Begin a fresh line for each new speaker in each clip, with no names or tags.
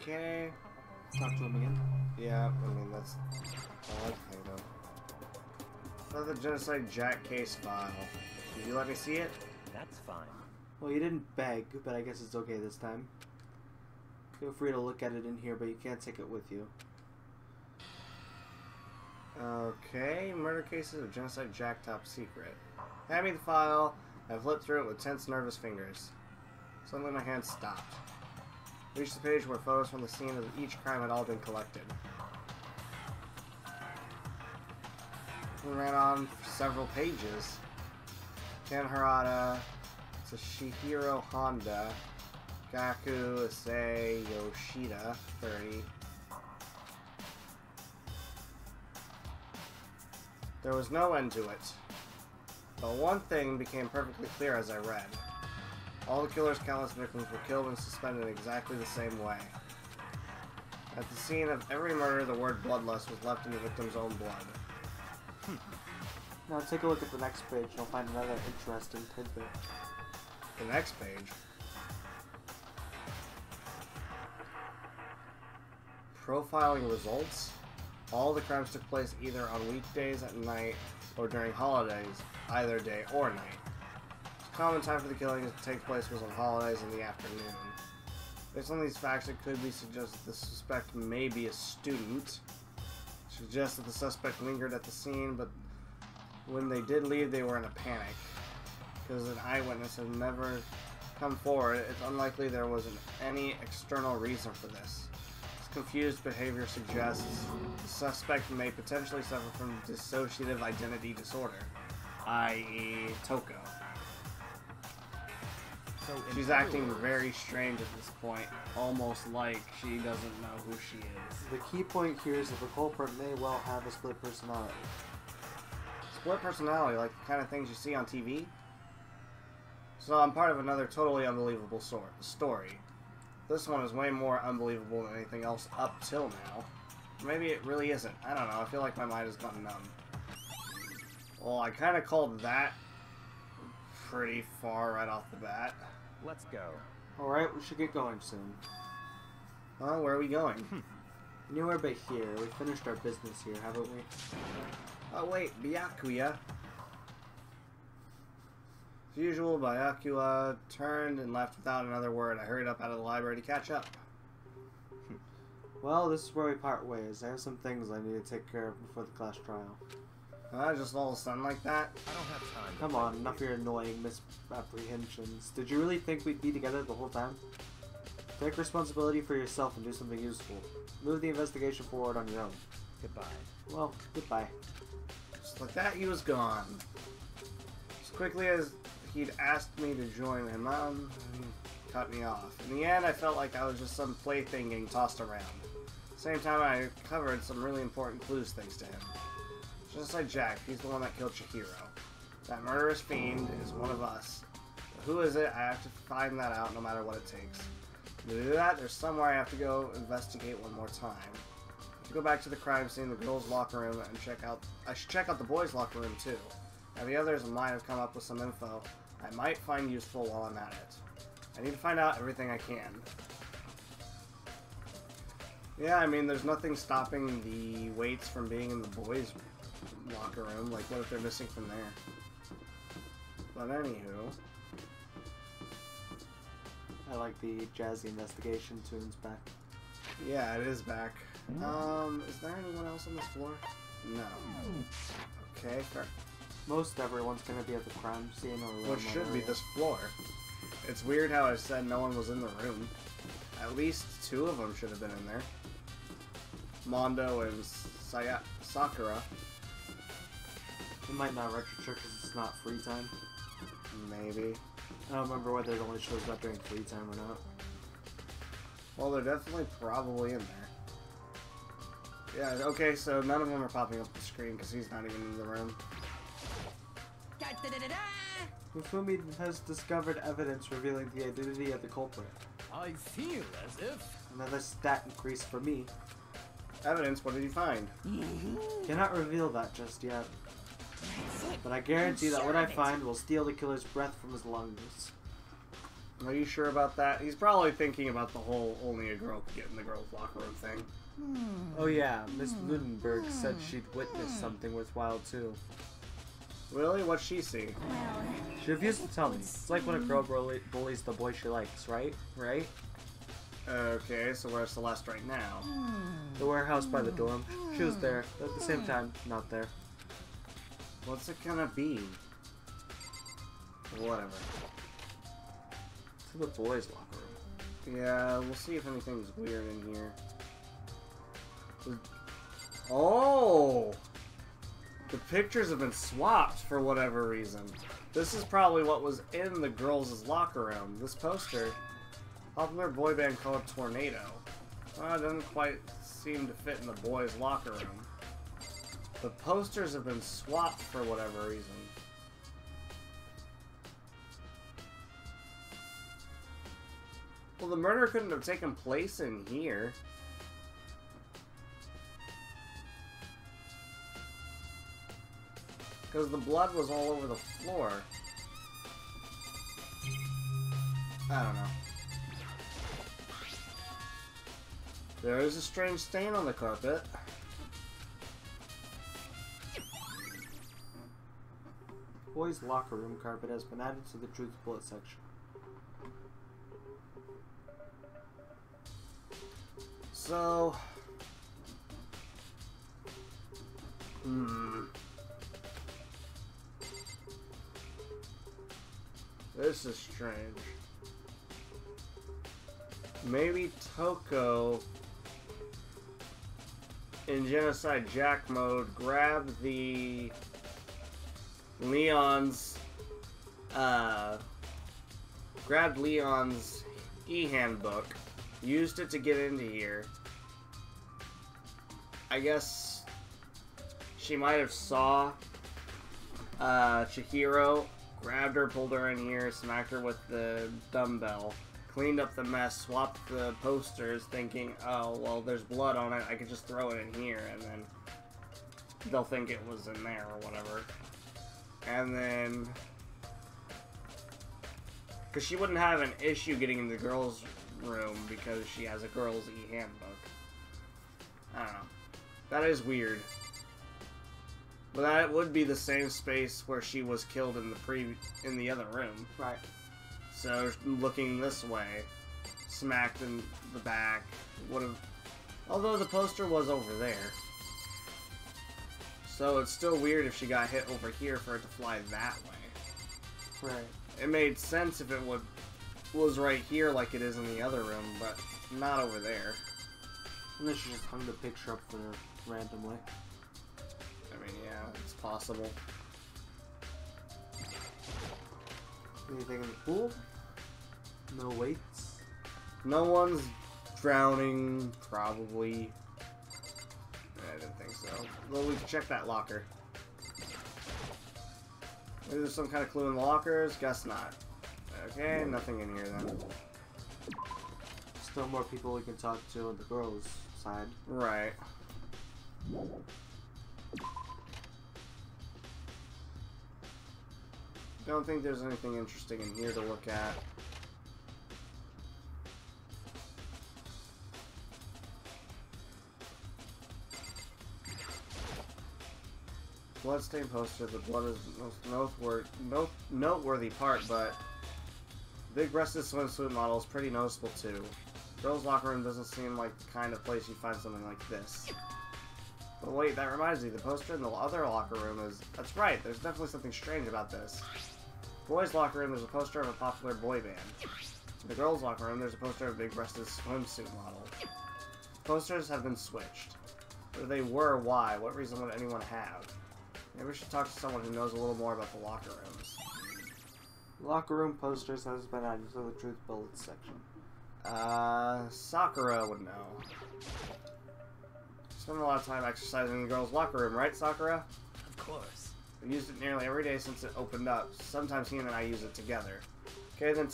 Okay.
Talk to him again.
Yeah, I mean, that's all I think of. Another Genocide Jack case file. Did you let me see it?
That's fine.
Well, you didn't beg, but I guess it's okay this time. Feel free to look at it in here, but you can't take it with you.
Okay, murder cases of Genocide Jack top secret. Hand me the file. I flipped through it with tense, nervous fingers. Suddenly my hand stopped. Reached the page where photos from the scene of each crime had all been collected. We ran on for several pages. Ken Harada, Toshihiro Honda, Gaku Issei Yoshida, 30. There was no end to it. But one thing became perfectly clear as I read. All the killer's countless victims were killed and suspended in exactly the same way. At the scene of every murder, the word bloodlust was left in the victim's own blood.
Now take a look at the next page. You'll find another interesting tidbit.
The next page. Profiling results. All the crimes took place either on weekdays at night or during holidays, either day or night. The common time for the killings to take place was on holidays in the afternoon. Based on these facts, it could be suggested the suspect may be a student. Suggests that the suspect lingered at the scene, but when they did leave, they were in a panic. Because an eyewitness had never come forward, it's unlikely there was any external reason for this. This confused behavior suggests the suspect may potentially suffer from dissociative identity disorder, i.e. Toko.
So
She's acting very strange at this point, almost like she doesn't know who she is.
The key point here is that the culprit may well have a split personality.
Split personality, like the kind of things you see on TV? So I'm part of another totally unbelievable story. This one is way more unbelievable than anything else up till now. Maybe it really isn't. I don't know, I feel like my mind has gone numb. Well, I kind of called that pretty far right off the bat.
let's go.
Alright, we should get going soon.
Well, where are we going?
Anywhere but here. We finished our business here, haven't we?
Oh wait, Byakuya. As usual, Byakuya turned and left without another word. I hurried up out of the library to catch up.
Well, this is where we part ways. I have some things I need to take care of before the class trial.
Just all of a sudden like that?
I don't have time.
Come on, enough of your annoying misapprehensions. Did you really think we'd be together the whole time? Take responsibility for yourself and do something useful. Move the investigation forward on your own.
Goodbye.
Well, goodbye.
Just like that, he was gone. As quickly as he'd asked me to join him, he cut me off. In the end, I felt like I was just some plaything getting tossed around. At the same time, I covered some really important clues thanks to him. Just like Jack, he's the one that killed Chihiro. That murderous fiend is one of us. But who is it? I have to find that out no matter what it takes. To do that, there's somewhere I have to go investigate one more time. To go back to the crime scene, the girls' locker room, and I should check out the boys' locker room too. Now the others might have come up with some info I might find useful while I'm at it. I need to find out everything I can. Yeah, I mean, there's nothing stopping the weights from being in the boys' locker room. Like, what if they're missing from there? But anywho.
I like the jazzy investigation tunes back.
Yeah, it is back. Is there anyone else on this floor? No. Okay, fair.
Most everyone's gonna be at the crime scene or
What should be this floor? It's weird how I said no one was in the room. At least two of them should have been in there. Mondo and Sakura.
It might not register because it's not free time.
Maybe.
I don't remember whether it only shows up during free time or not.
Well, they're definitely probably in there. Yeah, okay, so none of them are popping up the screen because he's not even in the room.
Mifumi has discovered evidence revealing the identity of the culprit.
I feel as if...
Another stat increase for me.
Evidence? What did you find?
Cannot reveal that just yet. But I guarantee that what I find will steal the killer's breath from his lungs.
Are you sure about that? He's probably thinking about the whole only a girl could get in the girls' locker room thing.
Oh yeah, Miss Ludenberg said she'd witnessed something worthwhile too.
Really? What'd she see?
She refused to tell me. It's like when a girl bullies the boy she likes, right? Right?
Okay, so where's Celeste right now?
The warehouse by the dorm. She was there, but at the same time, not there.
What's it gonna be? Whatever.
To the boys' locker room.
Yeah, we'll see if anything's weird in here. Oh! The pictures have been swapped for whatever reason. This is probably what was in the girls' locker room. This poster. Popular boy band called Tornado. Well, it doesn't quite seem to fit in the boys' locker room. The posters have been swapped for whatever reason. Well, the murder couldn't have taken place in here. Because the blood was all over the floor. I don't know. There is a strange stain on the carpet.
Boys' locker room carpet has been added to the truth bullet section.
So... This is strange. Maybe Toko, in Genocide Jack mode, grabbed the Leon's e-handbook, used it to get into here. I guess she might have saw Chihiro, grabbed her, pulled her in here, smacked her with the dumbbell, cleaned up the mess, swapped the posters, thinking, oh, well, there's blood on it, I could just throw it in here, and then they'll think it was in there or whatever. And then... because she wouldn't have an issue getting in the girls' room because she has a girls' e-handbook. I don't know. That is weird. But that would be the same space where she was killed in the other room.
Right.
So looking this way, smacked in the back, would have. Although the poster was over there, so it's still weird if she got hit over here for it to fly that way.
Right.
It made sense if it was right here like it is in the other room, but not over there.
Unless she just hung the picture up there randomly.
I mean, yeah, it's possible.
Anything in the pool? No weights?
No one's drowning, probably. I didn't think so. Well, we can check that locker. Maybe there's some kind of clue in the lockers? Guess not. Okay, nothing in here then.
Still more people we can talk to on the girls' side.
Right. Don't think there's anything interesting in here to look at. Bloodstained poster. The blood is the most noteworthy part, but big-breasted swimsuit model is pretty noticeable too. Girls' locker room doesn't seem like the kind of place you'd find something like this. But wait, that reminds me, the poster in the other locker room is... That's right, there's definitely something strange about this. Boys' locker room, there's a poster of a popular boy band. In the girls' locker room, there's a poster of a big-breasted swimsuit model. Posters have been switched. If they were, why? What reason would anyone have? Maybe we should talk to someone who knows a little more about the locker rooms.
Locker room posters has been added to the truth bullets section.
Sakura would know. Spend a lot of time exercising in the girls' locker room, right, Sakura?
Of course.
I've used it nearly every day since it opened up. Sometimes he and I use it together. Okay, then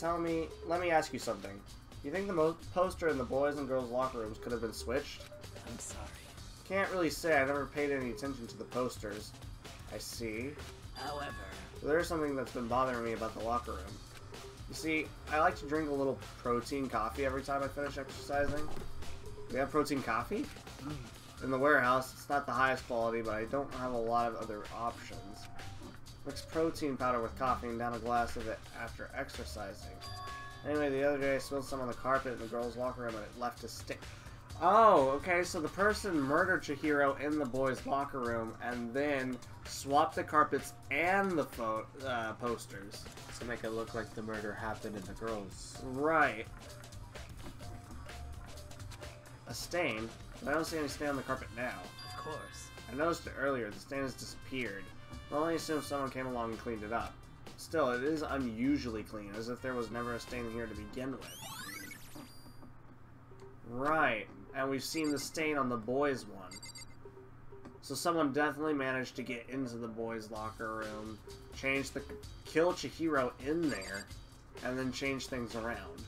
let me ask you something. You think the poster in the boys' and girls' locker rooms could have been switched?
I'm sorry.
Can't really say. I never paid any attention to the posters. I see.
However,
There's something that's been bothering me about the locker room. You see, I like to drink a little protein coffee every time I finish exercising. We have protein coffee? In the warehouse, it's not the highest quality, but I don't have a lot of other options. Mix protein powder with coffee and down a glass of it after exercising. Anyway, the other day I spilled some on the carpet in the girls' locker room and it left a stick. Oh, okay, so the person murdered Chihiro in the boys' locker room and then swapped the carpets and the posters.
To make it look like the murder happened in the girls.
Right. A stain? But I don't see any stain on the carpet now.
Of course.
I noticed it earlier. The stain has disappeared. I'll only assume someone came along and cleaned it up. Still, it is unusually clean, as if there was never a stain here to begin with. Right. And we've seen the stain on the boys' one. So someone definitely managed to get into the boys' locker room, kill Chihiro in there, and then change things around.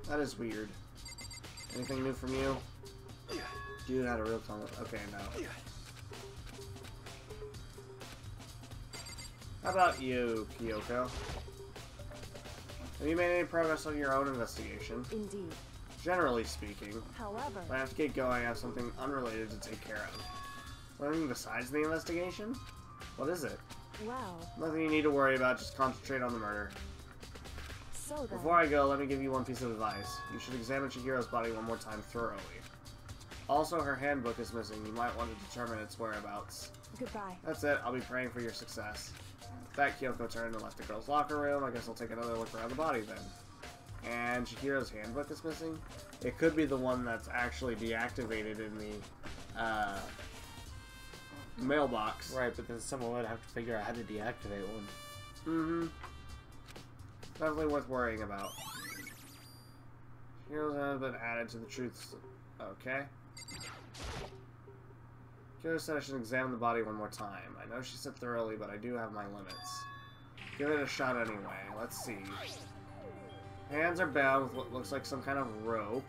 That is weird. Anything new from you? Dude had a real comment. Okay, no. How about you, Kyoko? Have you made any progress on your own investigation?
Indeed.
Generally speaking.
However,
If I have to get going, I have something unrelated to take care of. Something besides the investigation? What is it?
well,
Nothing you need to worry about, just concentrate on the murder.
so then.
Before I go, let me give you one piece of advice. You should examine Chihiro's body one more time thoroughly. Also, her handbook is missing. You might want to determine its whereabouts.
Goodbye.
That's it. I'll be praying for your success. With that, Kyoko turned and left the girls' locker room. I guess I'll take another look around the body then. And Chihiro's handbook is missing? It could be the one that's actually deactivated in the mailbox.
Right, but then someone would have to figure out how to deactivate one.
Mm-hmm. Definitely worth worrying about. Heroes have been added to the truths. Okay. Kira said I should examine the body one more time. I know she said thoroughly, but I do have my limits. Give it a shot anyway. Let's see. Hands are bound with what looks like some kind of rope.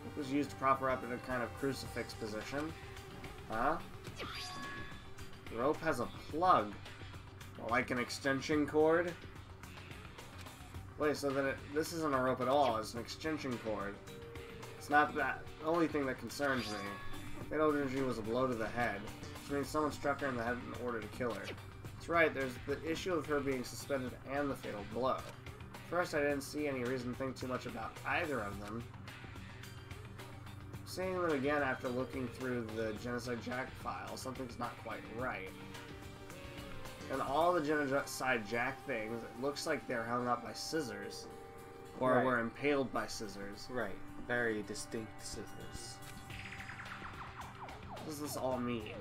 It was used to prop her up in a kind of crucifix position. Huh? The rope has a plug. Like an extension cord? Wait, so then this isn't a rope at all, it's an extension cord. It's not that. The only thing that concerns me. Fatal injury was a blow to the head, which means someone struck her in the head in order to kill her. That's right, there's the issue of her being suspended and the fatal blow. First, I didn't see any reason to think too much about either of them. Seeing them again after looking through the Genocide Jack file, something's not quite right. And all the Genocide Jack things, it looks like they're hung up by scissors. Or
Right.
were impaled by scissors.
Right. Very distinct scissors.
What does this all mean?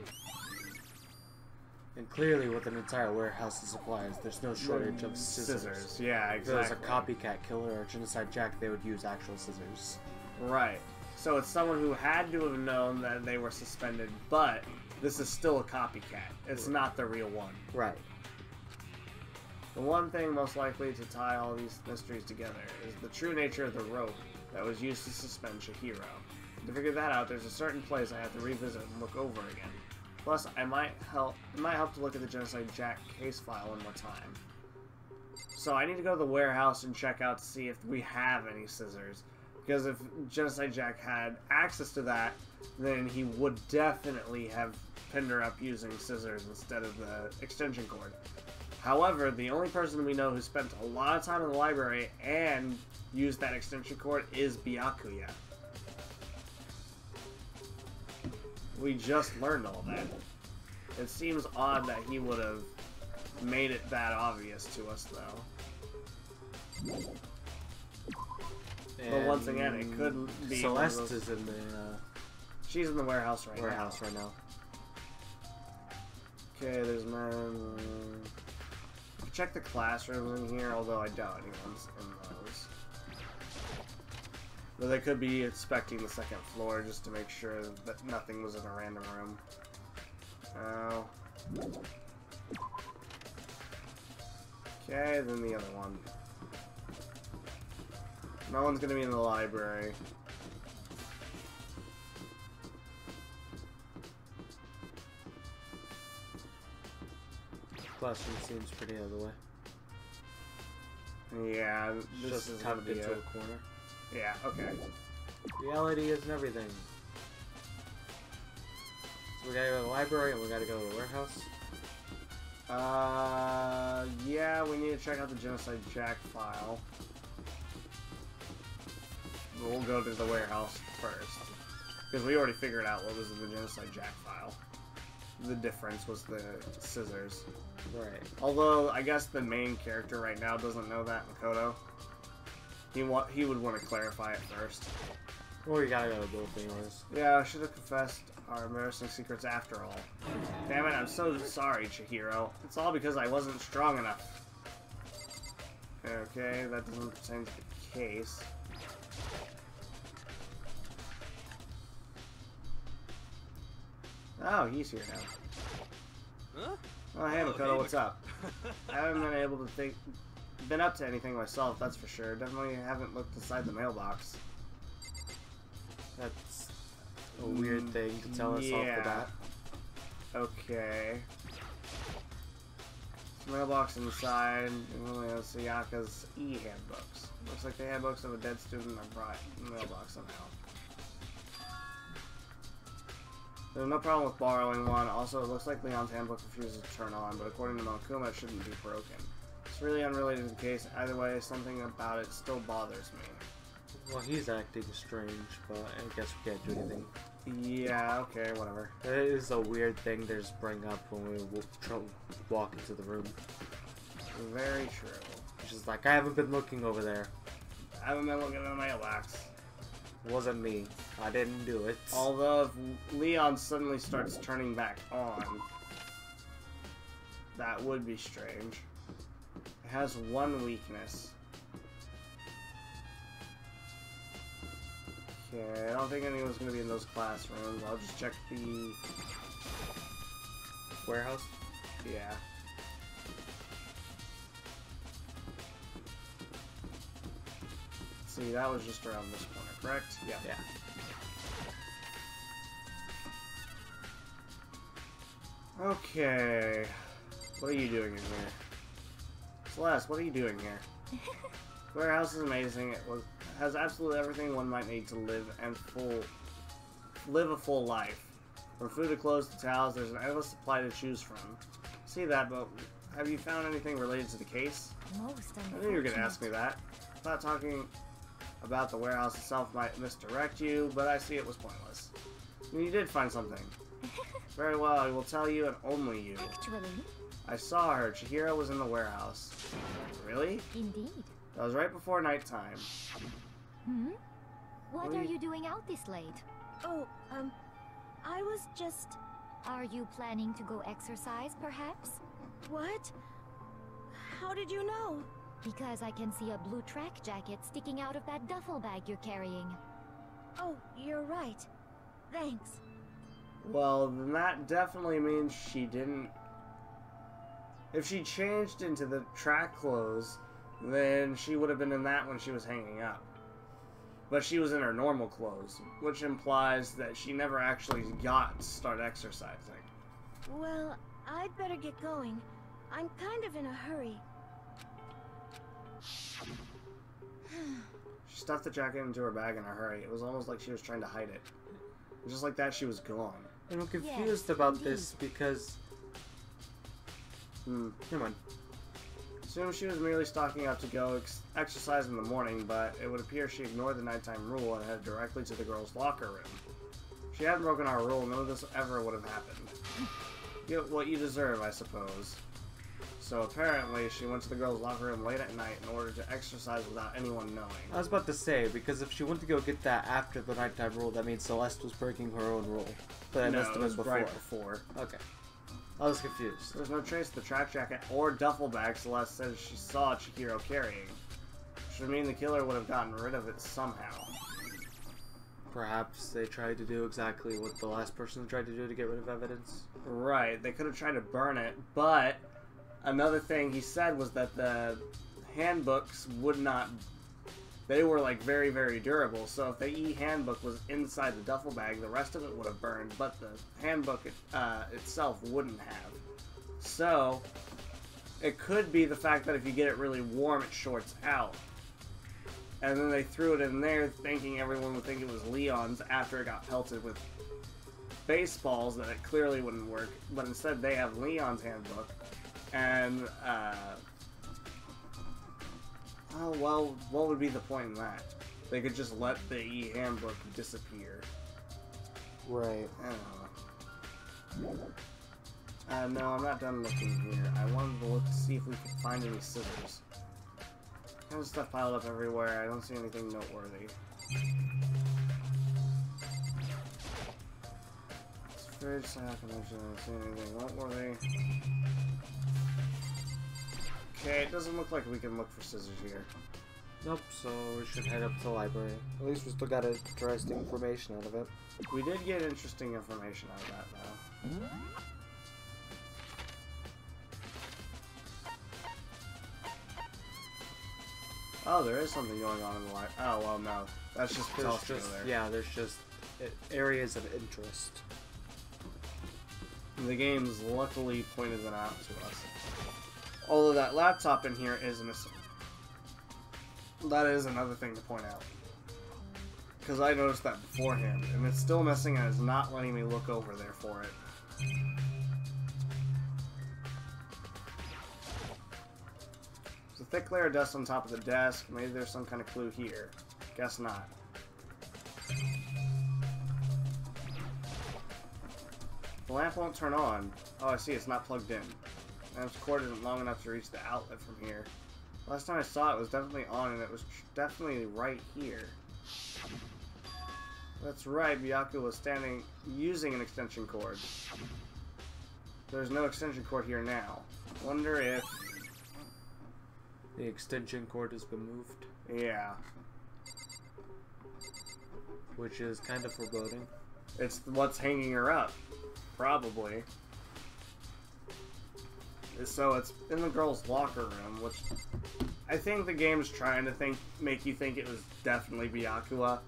And clearly with an entire warehouse of supplies, there's no shortage of scissors.
Yeah,
If there was
exactly.
a copycat killer or a Genocide Jack, they would use actual scissors.
Right. So it's someone who had to have known that they were suspended, but this is still a copycat. It's not the real one.
Right.
The one thing most likely to tie all these mysteries together is the true nature of the rope that was used to suspend Chihiro. To figure that out, there's a certain place I have to revisit and look over again. Plus, it might help to look at the Genocide Jack case file one more time. So I need to go to the warehouse and check out to see if we have any scissors. Because if Genocide Jack had access to that, then he would definitely have pinned her up using scissors instead of the extension cord. However, the only person we know who spent a lot of time in the library and used that extension cord is Byakuya. We just learned all that. It seems odd that he would have made it that obvious to us, though. But once again, it could be one of
Celeste
those-
is in the
She's in the warehouse right
warehouse
now.
right now.
Okay, there's man. Check the classrooms in here, although I doubt anyone's in those. But they could be inspecting the second floor just to make sure that nothing was in a random room. Oh. Okay, then the other one. No one's gonna be in the library.
Classroom seems pretty out of the way.
Yeah, this
Just
is gonna
tucked
be
into
it.
a corner.
Yeah, okay.
Reality isn't everything. So we gotta go to the library and we gotta go to the warehouse.
Yeah, we need to check out the Genocide Jack file. We'll go to the warehouse first. Because we already figured out what was in the Genocide Jack file. The difference was the scissors.
Right.
Although, I guess the main character right now doesn't know that, Makoto. He would want to clarify it first.
Or you gotta go to both anyways.
Yeah, I should have confessed our embarrassing secrets after all. Damn it, I'm so sorry, Chihiro. It's all because I wasn't strong enough. Okay, that doesn't pertain to the case. Oh, he's here now.
Huh?
Oh, hey,
Oh,
Makoto,
hey,
what's up? I haven't been able to been up to anything myself, that's for sure. Definitely haven't looked inside the mailbox.
That's a weird thing to tell us off the bat.
Okay. Mailbox inside, and only has Sayaka's e-handbooks. Looks like the handbooks of a dead student are brought in the mailbox somehow. There's no problem with borrowing one. Also, it looks like Leon's handbook refuses to turn on, but according to Monokuma, it shouldn't be broken. It's really unrelated to the case. Either way, something about it still bothers me.
Well, he's acting strange, but I guess we can't do anything.
Yeah, okay, whatever.
It is a weird thing to just bring up when we walk into the room.
Very true.
Which is like, I haven't been looking over there.
I haven't been looking in the mailbox.
It wasn't me. I didn't do it.
Although, if Leon suddenly starts turning back on, that would be strange. It has one weakness. Okay, I don't think anyone's going to be in those classrooms. I'll just check the
Warehouse?
Yeah. See, that was just around this corner, correct? Yeah.
Yeah.
Okay. What are you doing in here? Celeste, what are you doing here? Warehouse is amazing. It has absolutely everything one might need to live a full life. From food to clothes to towels, there's an endless supply to choose from. See that, but have you found anything related to the case?
Most
I knew you were going to ask me that. I thought talking about the warehouse itself might misdirect you, but I see it was pointless. You did find something. Very well, I will tell you and only you.
Actually,
I saw her. Chihiro was in the warehouse. Really?
indeed.
That was right before nighttime.
What
What
are
are you-
you doing out this late?
Oh, I was just...
Are you planning to go exercise, perhaps?
What? How did you know?
Because I can see a blue track jacket sticking out of that duffel bag you're carrying.
Oh, you're right. Thanks.
Well, then that definitely means she didn't... If she changed into the track clothes, then she would have been in that when she was hanging up. But she was in her normal clothes, which implies that she never actually got to start exercising.
Well, I'd better get going. I'm kind of in a hurry.
She stuffed the jacket into her bag in a hurry. It was almost like she was trying to hide it. Just like that, she was gone.
And I'm confused
Yes,
about
indeed.
this because... Never mind.
Assumed she was merely stocking up to go exercise in the morning, but it would appear she ignored the nighttime rule and headed directly to the girls' locker room. If she hadn't broken our rule, none of this ever would have happened. Get what you deserve, I suppose. So apparently, she went to the girls' locker room late at night in order to exercise without anyone knowing.
I was about to say, because if she went to go get that after the nighttime rule, that means Celeste was breaking her own rule. But it
No,
must have
it
been
was
before.
right before.
Okay. I was confused.
There's no trace of the track jacket or duffel bag Celeste says she saw Chihiro carrying. Which would mean the killer would have gotten rid of it somehow.
Perhaps they tried to do exactly what the last person tried to do to get rid of evidence.
Right, they could have tried to burn it, but another thing he said was that the handbooks would not... They were, like, very, very durable, so if the e-handbook was inside the duffel bag, the rest of it would have burned, but the handbook itself wouldn't have. So, it could be the fact that if you get it really warm, it shorts out. And then they threw it in there thinking everyone would think it was Leon's after it got pelted with baseballs, that it clearly wouldn't work. But instead they have Leon's handbook. And, oh, well, what would be the point in that? They could just let the handbook disappear.
Right.
I don't know. No, I'm not done looking here. I wanted to look to see if we could find any scissors. Kind of stuff piled up everywhere. I don't see anything noteworthy. This fridge, so I don't see anything noteworthy. Okay, it doesn't look like we can look for scissors here.
Nope, so we should head up to the library. At least we still got interesting information out of it.
We did get interesting information out of that, though. Oh, there is something going on in the library. Oh, well, no. That's just
There's just,
there.
yeah, there's just areas of interest.
And the game's luckily pointed them out to us. Although that laptop in here is missing. That is another thing to point out. Because I noticed that beforehand, and it's still missing and it's not letting me look over there for it. There's a thick layer of dust on top of the desk. Maybe there's some kind of clue here. Guess not. The lamp won't turn on. Oh, I see, it's not plugged in. And its cord isn't long enough to reach the outlet from here. Last time I saw it, it was definitely on, and it was definitely right here. That's right, Byaku was using an extension cord. There's no extension cord here now. Wonder if...
The extension cord has been moved.
Yeah.
Which is kind of foreboding.
It's what's hanging her up. Probably. So it's in the girl's locker room, which I think the game's trying to make you think it was definitely Byakuya,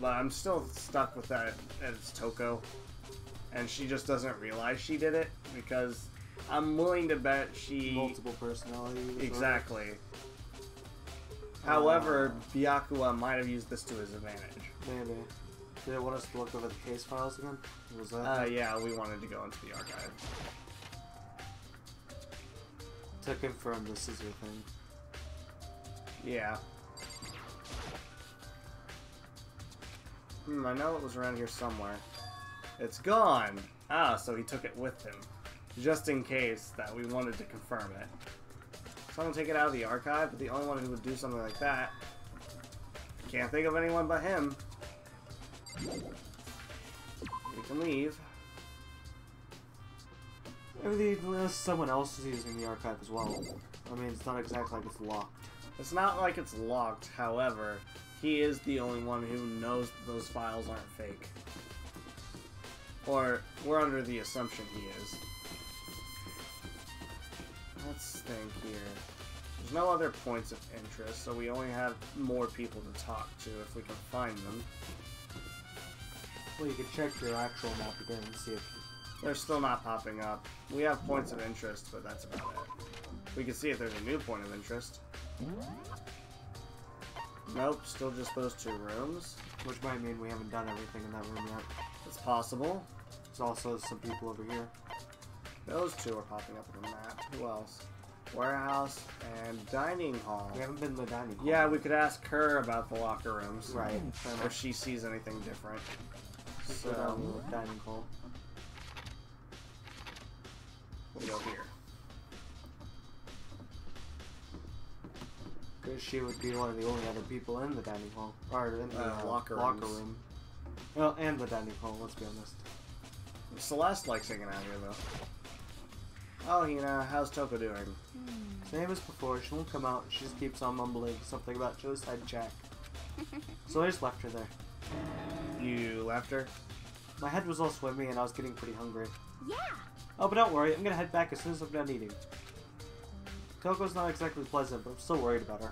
but I'm still stuck with that it's Toko, and she just doesn't realize she did it, because I'm willing to bet she...
Multiple personalities.
Exactly. However, Byakuya might have used this to his advantage.
Maybe. Did it want us to look over the case files again? Was that?
Yeah, we wanted to go into the archive.
To confirm the scissor thing.
Yeah. I know it was around here somewhere. It's gone! Ah, so he took it with him. Just in case that we wanted to confirm it. So I'm gonna take it out of the archive, but the only one who would do something like that... Can't think of anyone but him. We can leave.
Maybe someone else is using the archive as well. I mean, it's not exactly like it's locked.
It's not like it's locked, however, he is the only one who knows those files aren't fake. Or, we're under the assumption he is. Let's think here. There's no other points of interest, so we only have more people to talk to if we can find them.
Well, you can check your actual map again and see if...
They're still not popping up. We have points of interest, but that's about it. We can see if there's a new point of interest. Nope, still just those two rooms.
Which might mean we haven't done everything in that room yet.
It's possible.
There's also some people over here.
Those two are popping up on the map. Who else? Warehouse and dining hall.
We haven't been to the dining hall.
Yeah, we could ask her about the locker rooms.
Right.
If she sees anything different.
So, the dining hall.
We'll go here.
Because she would be one of the only other people in the dining hall. Or in the
locker
room. Well, and the dining hall, let's be honest.
Celeste likes hanging out here, though. Oh, Hina, how's Toko doing?
Same as before, she won't come out. She just keeps on mumbling something about Joe's head jack. So I just left her there.
You left her?
My head was all swimmy and I was getting pretty hungry.
Yeah.
Oh, but don't worry, I'm gonna head back as soon as I'm done eating. Toko's not exactly pleasant, but I'm still worried about her.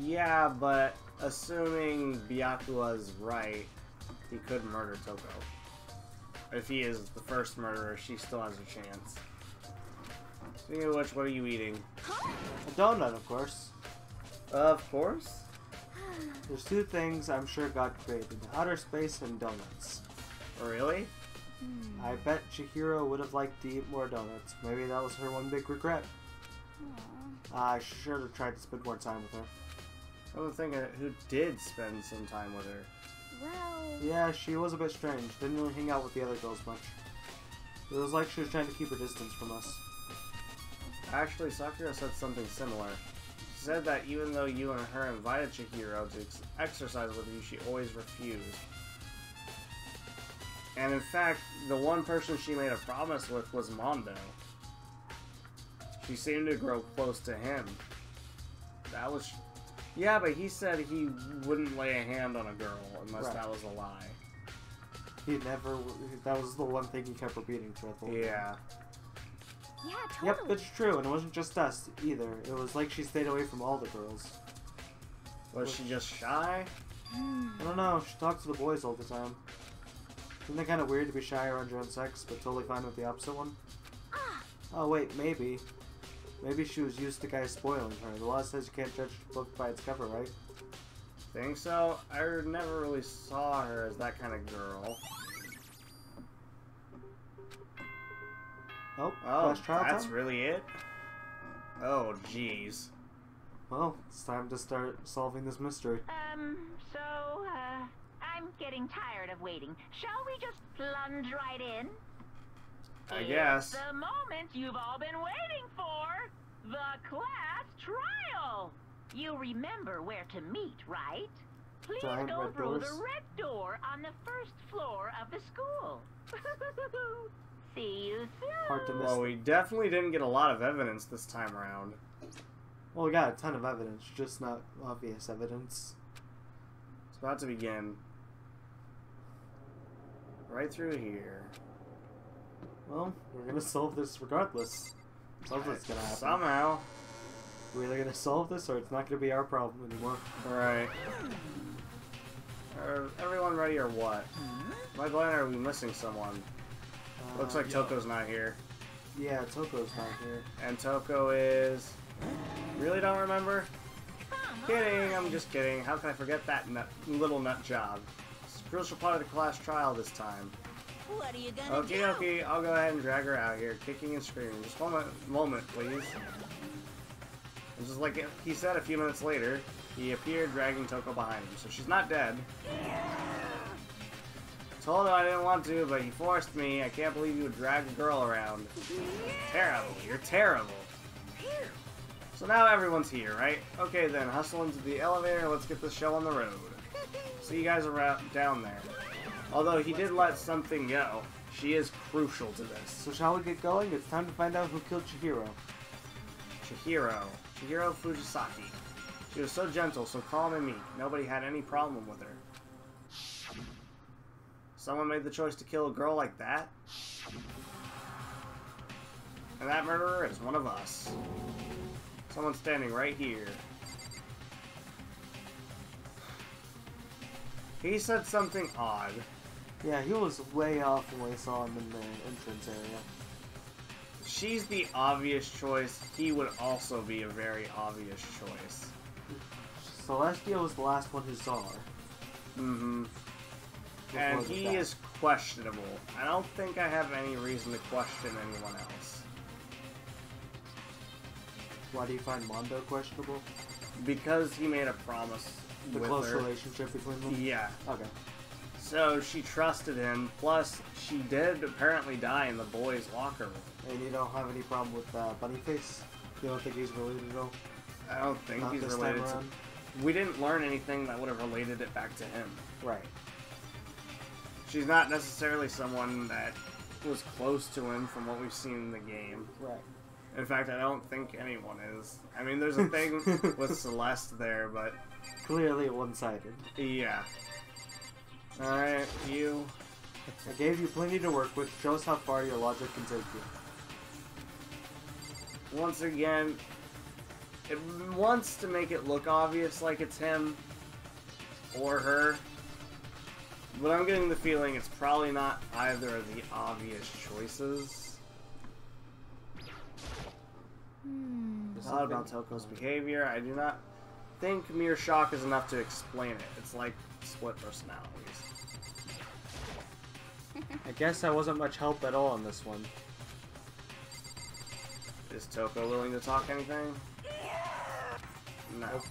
Yeah, but assuming Byakuya's right, he could murder Toko. If he is the first murderer, she still has a chance. Speaking of which, what are you eating?
A donut, of course.
Of course.
There's two things I'm sure God created: outer space and donuts.
Really?
I bet Chihiro would have liked to eat more donuts. Maybe that was her one big regret. I should have tried to spend more time with her.
I'm thinking who did spend some time with her.
Well,
Yeah, she was a bit strange. Didn't really hang out with the other girls much. It was like she was trying to keep her distance from us.
Actually, Sakura said something similar. She said that even though you and her invited Chihiro to exercise with you, she always refused. And in fact, the one person she made a promise with was Mondo. She seemed to grow close to him. That was... Yeah, but he said he wouldn't lay a hand on a girl unless that was a lie.
He never... That was the one thing he kept repeating throughout the whole thing.
Yeah.
Yeah,
Yep,
totally.
it's true, and it wasn't just us either. It was like she stayed away from all the girls.
Was she just shy?
I don't know, she talked to the boys all the time. Isn't it kind of weird to be shy around your own sex, but totally fine with the opposite one? Oh wait, maybe. Maybe she was used to guys spoiling her. The law says you can't judge a book by its cover, right?
Think so? I never really saw her as that kind of girl.
Oh,
Oh,
class trial
that's
time?
really it? Oh, jeez.
Well, it's time to start solving this mystery.
I'm getting tired of waiting. Shall we just plunge right in?
I guess.
The moment you've all been waiting for, the class trial. You remember where to meet, right? Please
Giant
go
red
through
doors.
the red door on the first floor of the school. See you soon.
Hard to miss.
Well, we definitely didn't get a lot of evidence this time around.
Well, we got a ton of evidence, just not obvious evidence.
It's about to begin. Right through here.
Well, we're gonna solve this regardless. Something's gonna happen.
Somehow.
We're either gonna solve this or it's not gonna be our problem anymore.
Alright. Are everyone ready or what? Am I blind or are we missing someone? Looks like Toko's not here.
Yeah, Toko's not here.
And Toko is... Really don't remember? Kidding, I'm just kidding. How can I forget that little nut job? It's a crucial part of the class trial this time.
what are you gonna
Okie
do?
dokie, I'll go ahead and drag her out here, kicking and screaming. Just one moment, please. And just like he said a few minutes later, he appeared dragging Toko behind him, so she's not dead. Told him I didn't want to, but he forced me. I can't believe you would drag a girl around. Terrible, you're terrible. So now everyone's here, right? Okay then, hustle into the elevator, let's get this show on the road. See you guys around down there. Although he did let something go. She is crucial to this.
So shall we get going? It's time to find out who killed Chihiro.
Chihiro Fujisaki. She was so gentle, so calm and meek. Nobody had any problem with her. Someone made the choice to kill a girl like that? And that murderer is one of us. Someone standing right here. He said something odd.
Yeah, he was way off when we saw him in the entrance area.
She's the obvious choice. He would also be a very obvious choice.
Celestia was the last one who saw her.
Mm-hmm.
Before
And
the
he
death.
is questionable. I don't think I have any reason to question anyone else.
Why do you find Mondo questionable?
Because he made a promise
The
with
close
her.
relationship between them?
Yeah.
Okay.
So she trusted him. Plus, she did apparently die in the boys' locker room.
And you don't have any problem with Bunnyface? You don't think he's related at all?
I don't think
Not
he's
this time
related to...
around?
We didn't learn anything that would have related it back to him.
Right.
She's not necessarily someone that was close to him from what we've seen in the game.
Right.
In fact, I don't think anyone is. I mean, there's a thing with Celeste there, but
Clearly one-sided.
yeah. Alright, you.
I gave you plenty to work with. Show us how far your logic can take you.
Once again, it wants to make it look obvious like it's him or her, but I'm getting the feeling it's probably not either of the obvious choices. Thought about Toko's behavior. I do not think mere shock is enough to explain it. It's like split personalities.
I guess I wasn't much help at all in this one.
Is Toko willing to talk anything? No.
Nope.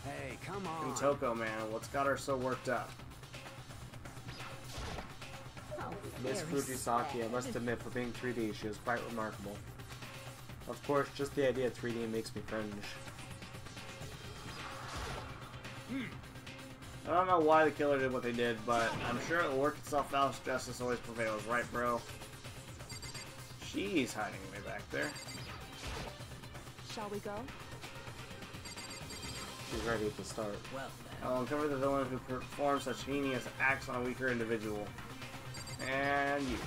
Hey, come on.
And Toko, man, what's got her so worked up?
Miss Fujisaki, I must admit, for being 3D, she was quite remarkable. Of course, just the idea of 3D makes me cringe.
I don't know why the killer did what they did, but I'm sure it'll work itself out if justice always prevails, right, bro? She's hiding way back there.
Shall we go?
She's ready at the start.
Well,
I'll uncover the villain who performs such heinous acts on a weaker individual. And you.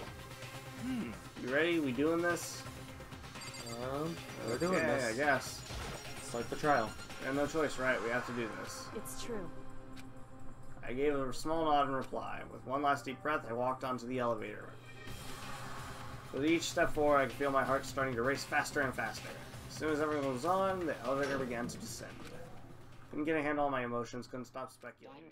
You ready? We doing this?
We're doing this.
I guess.
It's like the trial.
We have no choice, right? We have to do this.
It's true.
I gave a small nod in reply. With one last deep breath, I walked onto the elevator. With each step forward, I could feel my heart starting to race faster and faster. As soon as everyone was on, the elevator began to descend. Couldn't get a handle on my emotions, couldn't stop speculating.